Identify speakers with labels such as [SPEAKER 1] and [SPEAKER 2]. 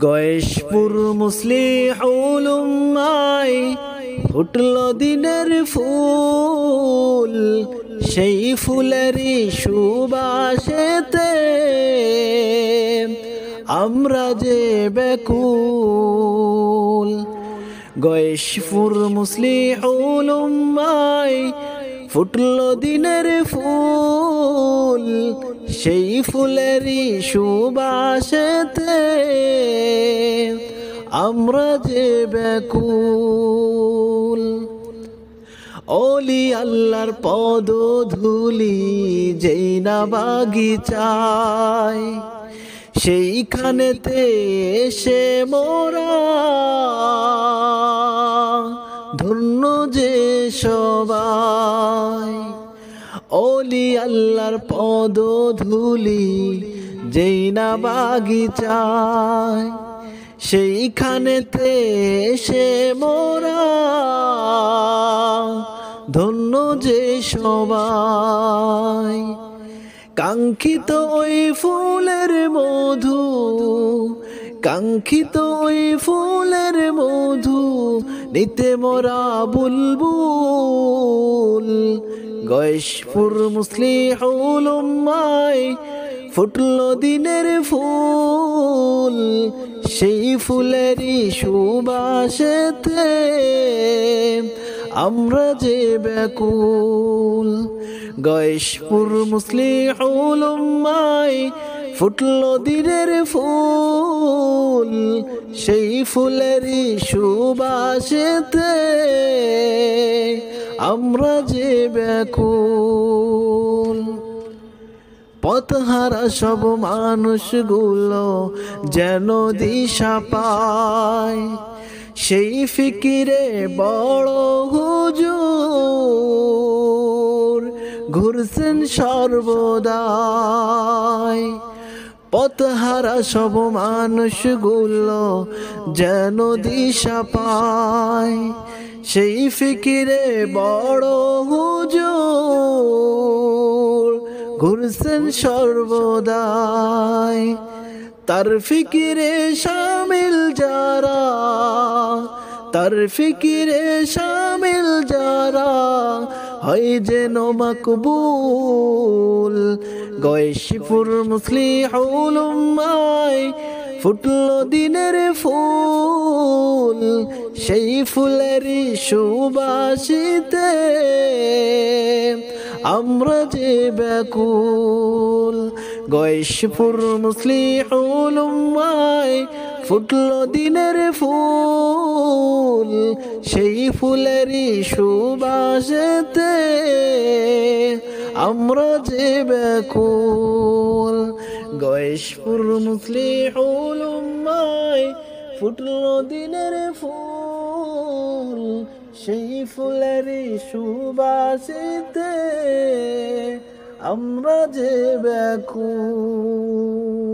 [SPEAKER 1] গয়েশপুর মুসলিহুল উম্মায় ফুটল দিনের ফুল, সেই ফুলেরই সুবাসেতে আমরা যে ব্যাকুল। গয়েশপুর মুসলিহুল উম্মায় ফুটল দিনের ফুল, সেই ফুলেরই সুবাসেতে আমরা যে ব্যাকুল। ওলি আল্লাহর পদধূলি যেই না বাগিচায়, সেইখানেতে এসে মোরা ধন্য যে সবাই। ওলি আল্লাহর পদধূলি যেই না বাগিচায়, সেইখানেতে এসে মোরা ধন্য যে সবাই। কাঙ্ক্ষিত ওই ফুলের মধু, কাঙ্ক্ষিত ওই ফুলের মধু নিতে মোরা বুলবুল। গয়েশপুর মুসলিহুল উম্মায় ফুটল দিনের ফুল, সেই ফুলেরই সুবাসেতে আমরা যে ব্যাকুল। গয়েশপুর মুসলিহুল উম্মায় ফুটল দিনের ফুল, সেই ফুলেরই সুবাসেতে আমরা যে ব্যাকুল। পথহারা সব মানুষগুলো যেন দিশা পায়, সেই ফিকিরে বড় হুজুর ঘুরছেন সর্বদাই। পথহারা সব মানুষগুলো যেন দিশা পায়, সেই ফিকিরে বড় হুজুর ঘুরছেন সর্বদাই। তার ফিকিরে শামিল যারা, তার ফিকিরে শামিল যারা হয় যেন মাকবুল। গয়েশপুর মুসলিহুল উম্মায় ফুটল দিনের ফুল, সেই ফুলেরই সুবাসিতে আমরা যে ব্যাকুল। গয়েশপুর মুসলিহুল উম্মায় ফুটল দিনের ফুল, সেই ফুলেরই সুবাসেতে আমরা যে ব্যাকুল। গয়েশপুর মুসলিহুল উম্মায় ফুটল দিনের ফুল, সেই ফুলেরই সুবাসেতে আমরা যে ব্যাকুল।